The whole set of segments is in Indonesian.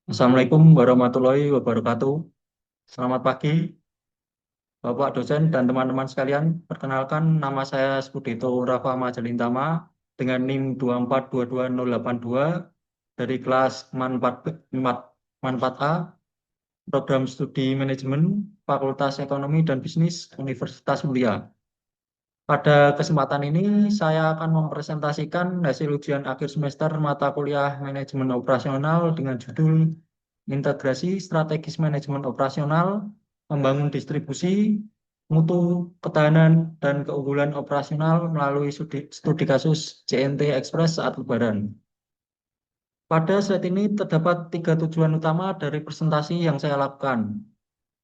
Assalamualaikum warahmatullahi wabarakatuh. Selamat pagi, Bapak dosen dan teman-teman sekalian. Perkenalkan, nama saya Spudito Rafa Majalintama dengan NIM 2422082 dari kelas MAN 4A, Program Studi Manajemen, Fakultas Ekonomi dan Bisnis, Universitas Mulia. Pada kesempatan ini, saya akan mempresentasikan hasil ujian akhir semester mata kuliah Manajemen Operasional dengan judul Integrasi Strategis Manajemen Operasional, Membangun Distribusi, Mutu, Ketahanan, dan Keunggulan Operasional melalui studi kasus JNT Express saat Lebaran. Pada slide ini terdapat 3 tujuan utama dari presentasi yang saya lakukan.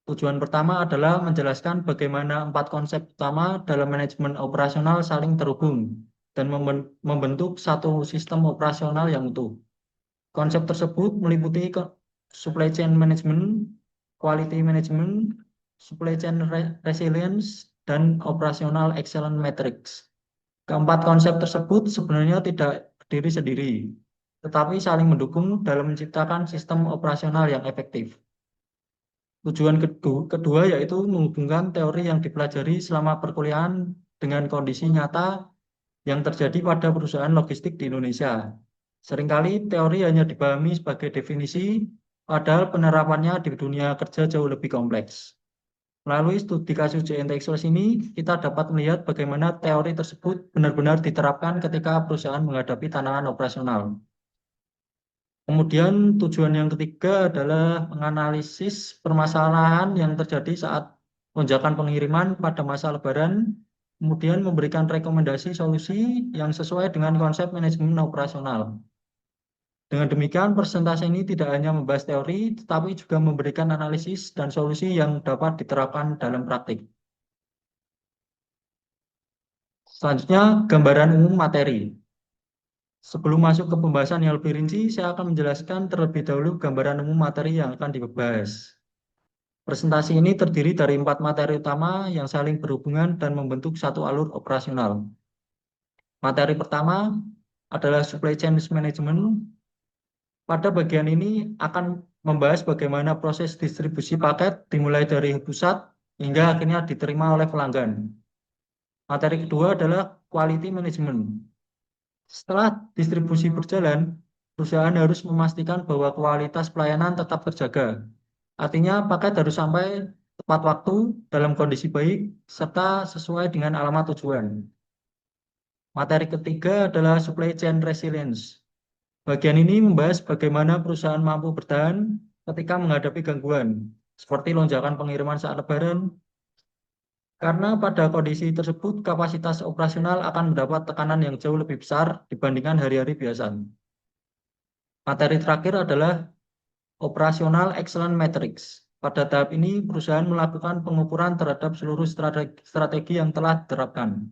Tujuan pertama adalah menjelaskan bagaimana 4 konsep utama dalam manajemen operasional saling terhubung dan membentuk satu sistem operasional yang utuh. Konsep tersebut meliputi supply chain management, quality management, supply chain resilience, dan operational excellence matrix. Keempat konsep tersebut sebenarnya tidak berdiri sendiri, tetapi saling mendukung dalam menciptakan sistem operasional yang efektif. Tujuan kedua yaitu menghubungkan teori yang dipelajari selama perkuliahan dengan kondisi nyata yang terjadi pada perusahaan logistik di Indonesia. Seringkali teori hanya dipahami sebagai definisi, padahal penerapannya di dunia kerja jauh lebih kompleks. Melalui studi kasus JNT Express ini, kita dapat melihat bagaimana teori tersebut benar-benar diterapkan ketika perusahaan menghadapi tantangan operasional. Kemudian tujuan yang ketiga adalah menganalisis permasalahan yang terjadi saat lonjakan pengiriman pada masa Lebaran, kemudian memberikan rekomendasi solusi yang sesuai dengan konsep manajemen operasional. Dengan demikian, presentasi ini tidak hanya membahas teori, tetapi juga memberikan analisis dan solusi yang dapat diterapkan dalam praktik. Selanjutnya, gambaran umum materi. Sebelum masuk ke pembahasan yang lebih rinci, saya akan menjelaskan terlebih dahulu gambaran umum materi yang akan dibahas. Presentasi ini terdiri dari 4 materi utama yang saling berhubungan dan membentuk satu alur operasional. Materi pertama adalah supply chain management. Pada bagian ini akan membahas bagaimana proses distribusi paket dimulai dari pusat hingga akhirnya diterima oleh pelanggan. Materi kedua adalah quality management. Setelah distribusi berjalan, perusahaan harus memastikan bahwa kualitas pelayanan tetap terjaga. Artinya paket harus sampai tepat waktu, dalam kondisi baik, serta sesuai dengan alamat tujuan. Materi ketiga adalah supply chain resilience. Bagian ini membahas bagaimana perusahaan mampu bertahan ketika menghadapi gangguan, seperti lonjakan pengiriman saat Lebaran, karena pada kondisi tersebut kapasitas operasional akan mendapat tekanan yang jauh lebih besar dibandingkan hari-hari biasa. Materi terakhir adalah operational excellence matrix. Pada tahap ini, perusahaan melakukan pengukuran terhadap seluruh strategi yang telah diterapkan.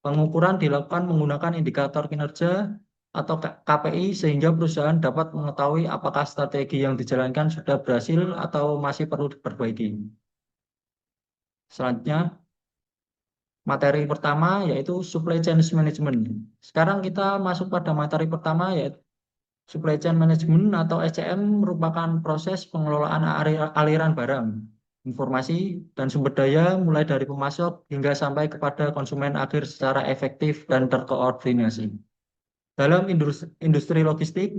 Pengukuran dilakukan menggunakan indikator kinerja atau KPI sehingga perusahaan dapat mengetahui apakah strategi yang dijalankan sudah berhasil atau masih perlu diperbaiki. Selanjutnya, materi pertama yaitu supply chain management. Sekarang kita masuk pada materi pertama yaitu supply chain management atau SCM merupakan proses pengelolaan aliran barang, informasi, dan sumber daya mulai dari pemasok hingga sampai kepada konsumen akhir secara efektif dan terkoordinasi. Dalam industri logistik,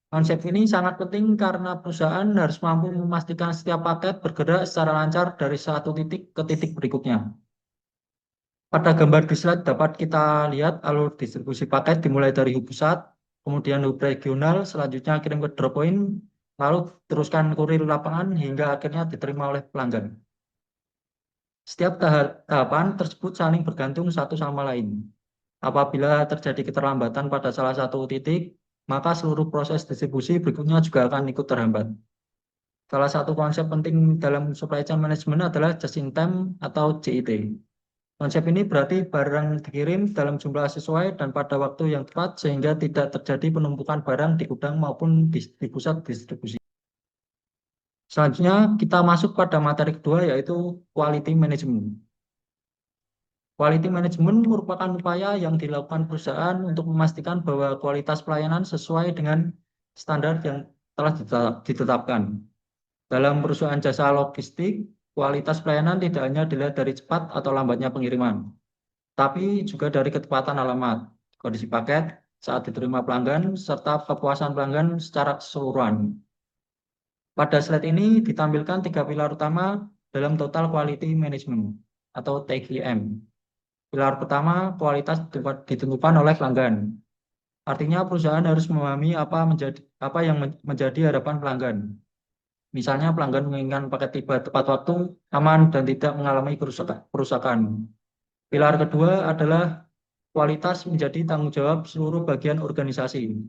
konsep ini sangat penting karena perusahaan harus mampu memastikan setiap paket bergerak secara lancar dari satu titik ke titik berikutnya. Pada gambar di slide dapat kita lihat alur distribusi paket dimulai dari hub pusat, kemudian hub regional, selanjutnya kirim ke drop point, lalu teruskan kurir lapangan hingga akhirnya diterima oleh pelanggan. Setiap tahapan tersebut saling bergantung satu sama lain. Apabila terjadi keterlambatan pada salah satu titik, maka seluruh proses distribusi berikutnya juga akan ikut terhambat. Salah satu konsep penting dalam supply chain management adalah just in time atau JIT. Konsep ini berarti barang dikirim dalam jumlah sesuai dan pada waktu yang tepat sehingga tidak terjadi penumpukan barang di gudang maupun di pusat distribusi. Selanjutnya kita masuk pada materi kedua yaitu quality management. Quality management merupakan upaya yang dilakukan perusahaan untuk memastikan bahwa kualitas pelayanan sesuai dengan standar yang telah ditetapkan. Dalam perusahaan jasa logistik, kualitas pelayanan tidak hanya dilihat dari cepat atau lambatnya pengiriman, tapi juga dari ketepatan alamat, kondisi paket saat diterima pelanggan, serta kepuasan pelanggan secara keseluruhan. Pada slide ini ditampilkan 3 pilar utama dalam Total Quality Management atau TQM. Pilar pertama, kualitas ditentukan oleh pelanggan. Artinya perusahaan harus memahami apa yang menjadi harapan pelanggan. Misalnya pelanggan menginginkan paket tiba tepat waktu, aman, dan tidak mengalami kerusakan. Pilar kedua adalah kualitas menjadi tanggung jawab seluruh bagian organisasi.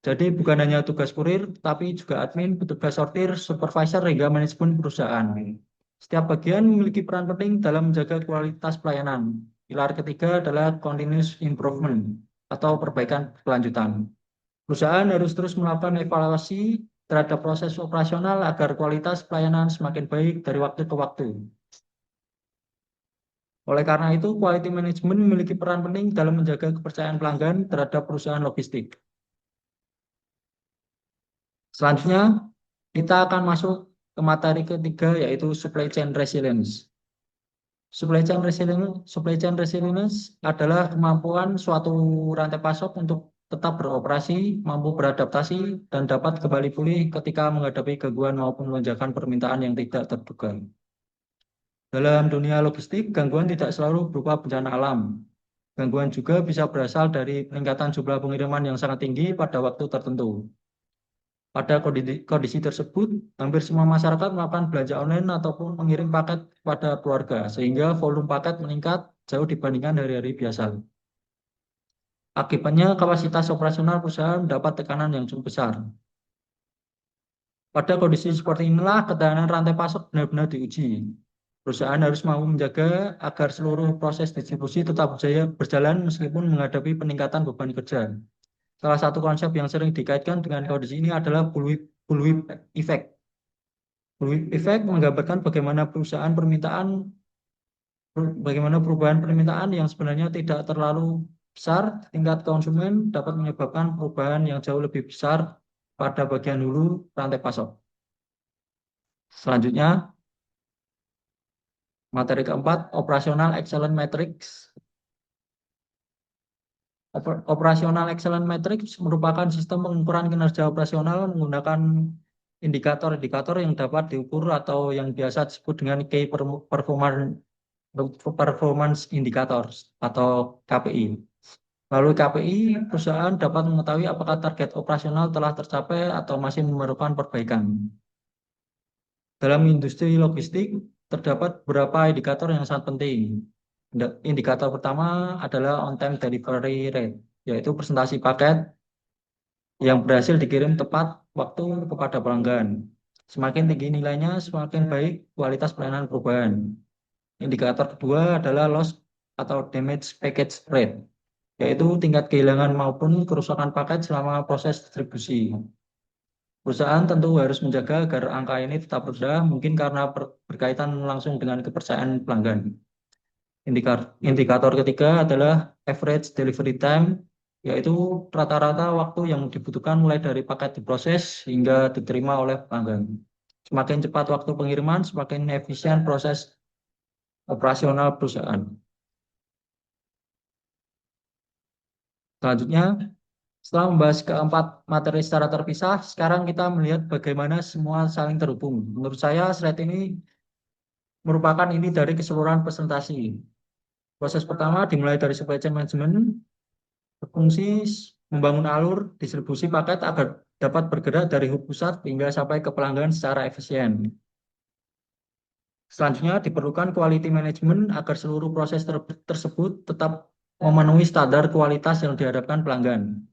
Jadi bukan hanya tugas kurir, tapi juga admin, petugas sortir, supervisor, hingga manajemen perusahaan. Setiap bagian memiliki peran penting dalam menjaga kualitas pelayanan. Pilar ketiga adalah continuous improvement atau perbaikan berkelanjutan. Perusahaan harus terus melakukan evaluasi terhadap proses operasional agar kualitas pelayanan semakin baik dari waktu ke waktu. Oleh karena itu, quality management memiliki peran penting dalam menjaga kepercayaan pelanggan terhadap perusahaan logistik. Selanjutnya, kita akan masuk ke materi ketiga, yaitu supply chain resilience. Supply chain resilience adalah kemampuan suatu rantai pasok untuk tetap beroperasi, mampu beradaptasi, dan dapat kembali pulih ketika menghadapi gangguan maupun lonjakan permintaan yang tidak terduga. Dalam dunia logistik, gangguan tidak selalu berupa bencana alam. Gangguan juga bisa berasal dari peningkatan jumlah pengiriman yang sangat tinggi pada waktu tertentu. Pada kondisi tersebut, hampir semua masyarakat melakukan belanja online ataupun mengirim paket kepada keluarga, sehingga volume paket meningkat jauh dibandingkan hari-hari biasa. Akibatnya, kapasitas operasional perusahaan mendapat tekanan yang cukup besar. Pada kondisi seperti inilah, ketahanan rantai pasok benar-benar diuji. Perusahaan harus mampu menjaga agar seluruh proses distribusi tetap berjalan meskipun menghadapi peningkatan beban kerja. Salah satu konsep yang sering dikaitkan dengan kondisi ini adalah bullwhip effect. Bullwhip effect menggambarkan bagaimana perubahan permintaan yang sebenarnya tidak terlalu besar tingkat konsumen dapat menyebabkan perubahan yang jauh lebih besar pada bagian hulu rantai pasok. Selanjutnya, materi keempat, Operational Excellence Matrix. Operational Excellence Matrix merupakan sistem pengukuran kinerja operasional menggunakan indikator-indikator yang dapat diukur atau yang biasa disebut dengan Key Performance Indicators atau KPI. Melalui KPI, perusahaan dapat mengetahui apakah target operasional telah tercapai atau masih memerlukan perbaikan. Dalam industri logistik, terdapat beberapa indikator yang sangat penting. Indikator pertama adalah on-time delivery rate, yaitu presentasi paket yang berhasil dikirim tepat waktu kepada pelanggan. Semakin tinggi nilainya, semakin baik kualitas pelayanan perubahan. Indikator kedua adalah loss atau damage package rate, yaitu tingkat kehilangan maupun kerusakan paket selama proses distribusi. Perusahaan tentu harus menjaga agar angka ini tetap rendah, mungkin karena berkaitan langsung dengan kepercayaan pelanggan. Indikator ketiga adalah average delivery time, yaitu rata-rata waktu yang dibutuhkan mulai dari paket diproses hingga diterima oleh pelanggan. Semakin cepat waktu pengiriman, semakin efisien proses operasional perusahaan. Selanjutnya, setelah membahas keempat materi secara terpisah, sekarang kita melihat bagaimana semua saling terhubung. Menurut saya, slide ini merupakan ini dari keseluruhan presentasi. Proses pertama dimulai dari supply chain management, berfungsi membangun alur distribusi paket agar dapat bergerak dari hub pusat hingga sampai ke pelanggan secara efisien. Selanjutnya diperlukan quality management agar seluruh proses tersebut tetap memenuhi standar kualitas yang diharapkan pelanggan.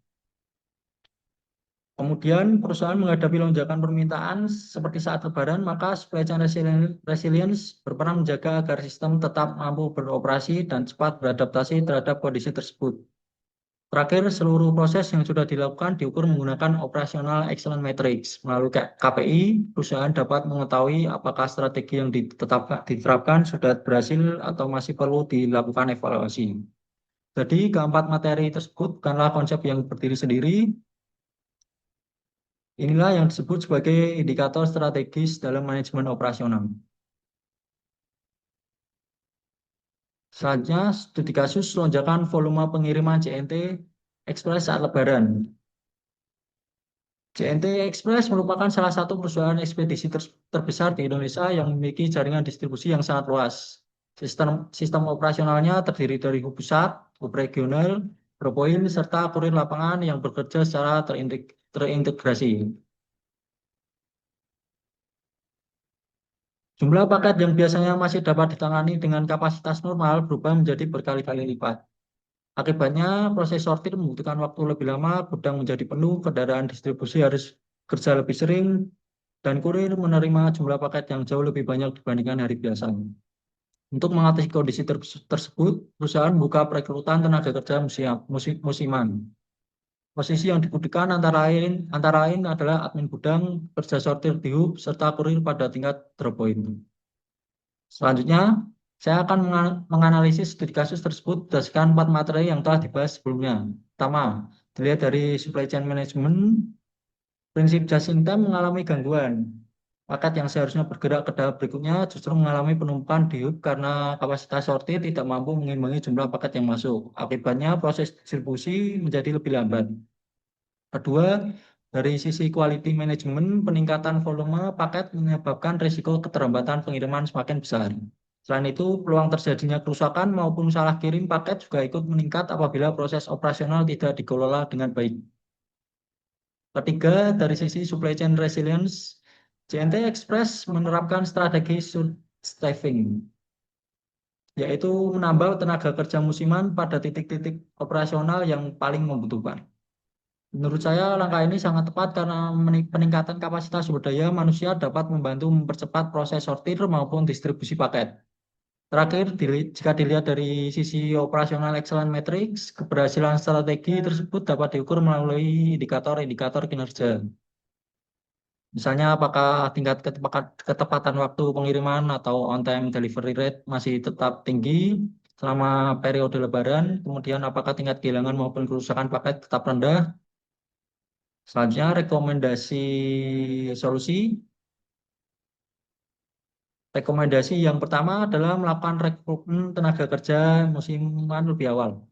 Kemudian perusahaan menghadapi lonjakan permintaan seperti saat Lebaran, maka supply chain resilience berperan menjaga agar sistem tetap mampu beroperasi dan cepat beradaptasi terhadap kondisi tersebut. Terakhir, seluruh proses yang sudah dilakukan diukur menggunakan Operational Excellence Matrix. Melalui KPI, perusahaan dapat mengetahui apakah strategi yang diterapkan sudah berhasil atau masih perlu dilakukan evaluasi. Jadi, keempat materi tersebut bukanlah konsep yang berdiri sendiri. Inilah yang disebut sebagai indikator strategis dalam manajemen operasional. Selanjutnya, studi kasus lonjakan volume pengiriman JNT Express saat Lebaran. JNT Express merupakan salah satu perusahaan ekspedisi terbesar di Indonesia yang memiliki jaringan distribusi yang sangat luas. Sistem operasionalnya terdiri dari hub pusat, hub regional, propoin, serta kurir lapangan yang bekerja secara terintegrasi. Jumlah paket yang biasanya masih dapat ditangani dengan kapasitas normal berubah menjadi berkali-kali lipat. Akibatnya, proses sortir membutuhkan waktu lebih lama, gudang menjadi penuh, kendaraan distribusi harus kerja lebih sering, dan kurir menerima jumlah paket yang jauh lebih banyak dibandingkan hari biasa. Untuk mengatasi kondisi tersebut, perusahaan membuka perekrutan tenaga kerja musiman. Posisi yang dibutuhkan antara lain adalah admin gudang, kerja sortir di hub, serta kurir pada tingkat drop point. Selanjutnya, saya akan menganalisis studi kasus tersebut berdasarkan 4 materi yang telah dibahas sebelumnya. Pertama, dilihat dari supply chain management, prinsip just in time mengalami gangguan. Paket yang seharusnya bergerak ke tahap berikutnya justru mengalami penumpukan di hub karena kapasitas sortir tidak mampu mengimbangi jumlah paket yang masuk. Akibatnya proses distribusi menjadi lebih lambat. Kedua, dari sisi quality management, peningkatan volume paket menyebabkan risiko keterlambatan pengiriman semakin besar. Selain itu, peluang terjadinya kerusakan maupun salah kirim paket juga ikut meningkat apabila proses operasional tidak dikelola dengan baik. Ketiga, dari sisi supply chain resilience, JNT Express menerapkan strategi staffing, yaitu menambah tenaga kerja musiman pada titik-titik operasional yang paling membutuhkan. Menurut saya, langkah ini sangat tepat karena peningkatan kapasitas sumber daya manusia dapat membantu mempercepat proses sortir maupun distribusi paket. Terakhir, jika dilihat dari sisi operasional excellence matrix, keberhasilan strategi tersebut dapat diukur melalui indikator-indikator kinerja. Misalnya, apakah tingkat ketepatan waktu pengiriman atau on-time delivery rate masih tetap tinggi selama periode Lebaran, kemudian apakah tingkat kehilangan maupun kerusakan paket tetap rendah. Selanjutnya, rekomendasi solusi. Rekomendasi yang pertama adalah melakukan rekrutmen tenaga kerja musiman lebih awal.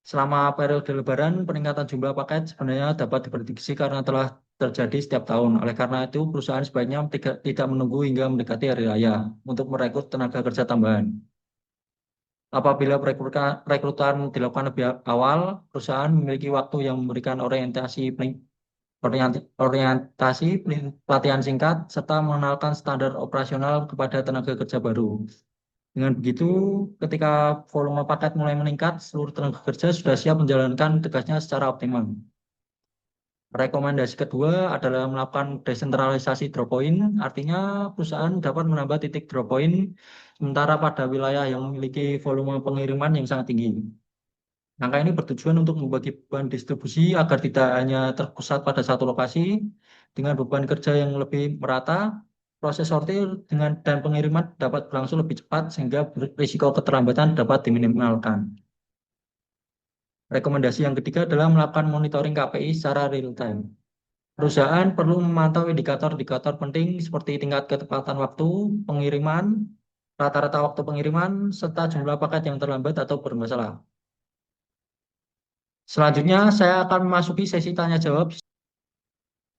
Selama periode Lebaran, peningkatan jumlah paket sebenarnya dapat diprediksi karena telah terjadi setiap tahun. Oleh karena itu, perusahaan sebaiknya tidak menunggu hingga mendekati hari raya untuk merekrut tenaga kerja tambahan. Apabila rekrutan dilakukan lebih awal, perusahaan memiliki waktu yang memberikan orientasi, pelatihan singkat, serta mengenalkan standar operasional kepada tenaga kerja baru. Dengan begitu, ketika volume paket mulai meningkat, seluruh tenaga kerja sudah siap menjalankan tugasnya secara optimal. Rekomendasi kedua adalah melakukan desentralisasi drop point, artinya perusahaan dapat menambah titik drop point sementara pada wilayah yang memiliki volume pengiriman yang sangat tinggi. Langkah ini bertujuan untuk membagi beban distribusi agar tidak hanya terpusat pada satu lokasi. Dengan beban kerja yang lebih merata, proses sortir dan pengiriman dapat berlangsung lebih cepat sehingga risiko keterlambatan dapat diminimalkan. Rekomendasi yang ketiga adalah melakukan monitoring KPI secara real time. Perusahaan perlu memantau indikator-indikator penting seperti tingkat ketepatan waktu pengiriman, rata-rata waktu pengiriman, serta jumlah paket yang terlambat atau bermasalah. Selanjutnya, saya akan memasuki sesi tanya jawab.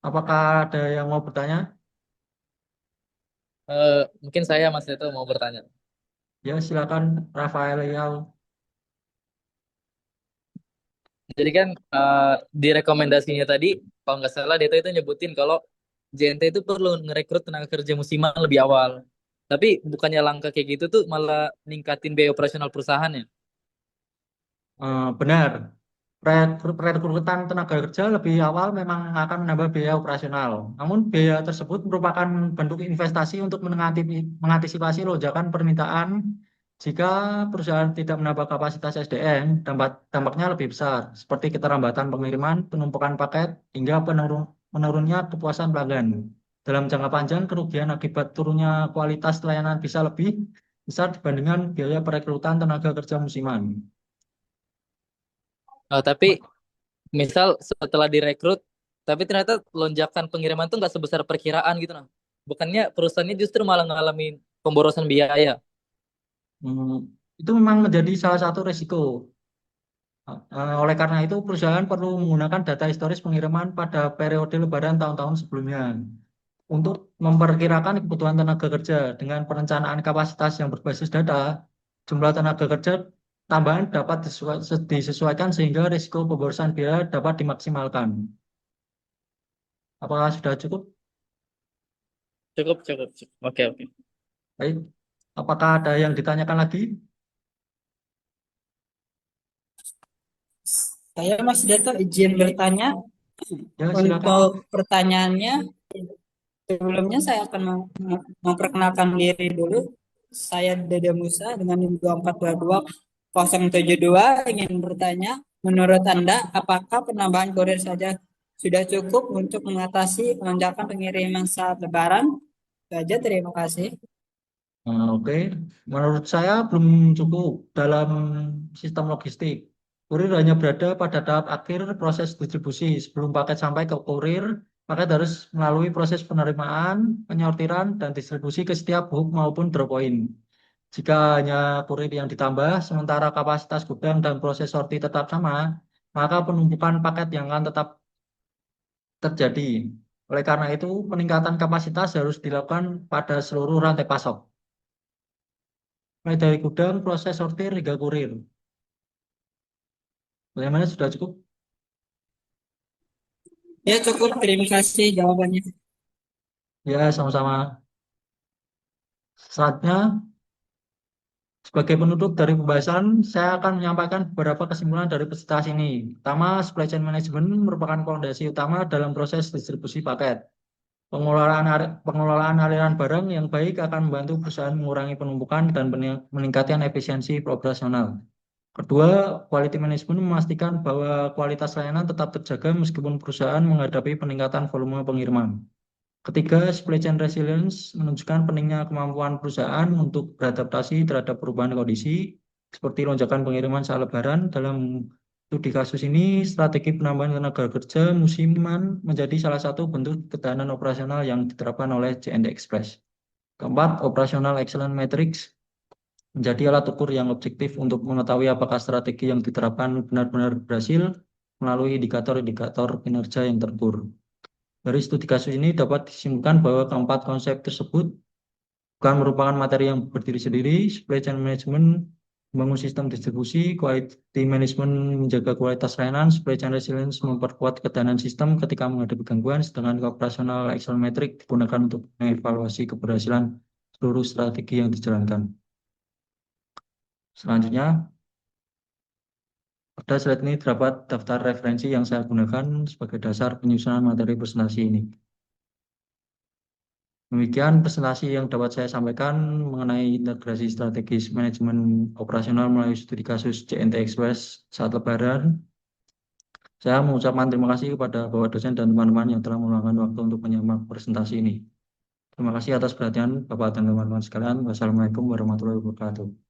Apakah ada yang mau bertanya? Mungkin saya Mas Reto mau bertanya. Ya, silakan Rafael Yao. Jadi kan di rekomendasinya tadi, kalau nggak salah dia itu nyebutin kalau JNT itu perlu ngerekrut tenaga kerja musiman lebih awal. Tapi bukannya langkah kayak gitu tuh malah ningkatin biaya operasional perusahaan ya? Benar, perekrutan tenaga kerja lebih awal memang akan menambah biaya operasional. Namun biaya tersebut merupakan bentuk investasi untuk mengantisipasi lonjakan permintaan. Jika perusahaan tidak menambah kapasitas SDM, dampaknya lebih besar, seperti keterlambatan pengiriman, penumpukan paket, hingga menurunnya kepuasan pelanggan. Dalam jangka panjang, kerugian akibat turunnya kualitas layanan bisa lebih besar dibandingkan biaya perekrutan tenaga kerja musiman. Tapi misal setelah direkrut, Tapi ternyata lonjakan pengiriman tuh nggak sebesar perkiraan gitu nah. Bukannya perusahaannya justru malah ngalamin pemborosan biaya. Hmm, itu memang menjadi salah satu risiko. Oleh karena itu, perusahaan perlu menggunakan data historis pengiriman pada periode Lebaran tahun-tahun sebelumnya untuk memperkirakan kebutuhan tenaga kerja dengan perencanaan kapasitas yang berbasis data. Jumlah tenaga kerja tambahan dapat disesuaikan sehingga risiko pemborosan biaya dapat dimaksimalkan. Apakah sudah cukup? Cukup, cukup, cukup. Oke, oke. Baik. Apakah ada yang ditanyakan lagi? Saya Mas Dato izin bertanya. Ya, silakan. Untuk pertanyaannya, sebelumnya saya akan memperkenalkan diri dulu. Saya Dede Musa dengan NIM 2422072 ingin bertanya, menurut Anda, apakah penambahan kurir saja sudah cukup untuk mengatasi lonjakan pengiriman saat Lebaran? Itu aja, terima kasih. Oke, menurut saya belum cukup dalam sistem logistik. Kurir hanya berada pada tahap akhir proses distribusi. Sebelum paket sampai ke kurir, paket harus melalui proses penerimaan, penyortiran, dan distribusi ke setiap hub maupun drop point. Jika hanya kurir yang ditambah, sementara kapasitas gudang dan proses sorti tetap sama, maka penumpukan paket yang akan tetap terjadi. Oleh karena itu, peningkatan kapasitas harus dilakukan pada seluruh rantai pasok, mulai dari gudang, proses sortir, hingga kurir. Bagaimana sudah cukup? Ya cukup, terima kasih jawabannya. Ya, sama-sama. Saatnya, sebagai penutup dari pembahasan, saya akan menyampaikan beberapa kesimpulan dari presentasi ini. Pertama, supply chain management merupakan fondasi utama dalam proses distribusi paket. Pengelolaan aliran barang yang baik akan membantu perusahaan mengurangi penumpukan dan meningkatkan efisiensi operasional. Kedua, quality management memastikan bahwa kualitas layanan tetap terjaga meskipun perusahaan menghadapi peningkatan volume pengiriman. Ketiga, supply chain resilience menunjukkan pentingnya kemampuan perusahaan untuk beradaptasi terhadap perubahan kondisi, seperti lonjakan pengiriman saat Lebaran. Dalam studi kasus ini, strategi penambahan tenaga kerja musiman menjadi salah satu bentuk ketahanan operasional yang diterapkan oleh JNT Express. Keempat, operational excellence matrix menjadi alat ukur yang objektif untuk mengetahui apakah strategi yang diterapkan benar-benar berhasil melalui indikator-indikator kinerja yang terukur. Dari studi kasus ini dapat disimpulkan bahwa keempat konsep tersebut bukan merupakan materi yang berdiri sendiri. Supply chain management membangun sistem distribusi, quality management menjaga kualitas layanan, supply chain resilience memperkuat ketahanan sistem ketika menghadapi gangguan, sedangkan operational excellence metric digunakan untuk mengevaluasi keberhasilan seluruh strategi yang dijalankan. Selanjutnya, pada slide ini terdapat daftar referensi yang saya gunakan sebagai dasar penyusunan materi presentasi ini. Demikian presentasi yang dapat saya sampaikan mengenai integrasi strategis manajemen operasional melalui studi kasus JNT Express saat Lebaran. Saya mengucapkan terima kasih kepada Bapak dosen dan teman-teman yang telah meluangkan waktu untuk menyimak presentasi ini. Terima kasih atas perhatian Bapak dan teman-teman sekalian. Wassalamualaikum warahmatullahi wabarakatuh.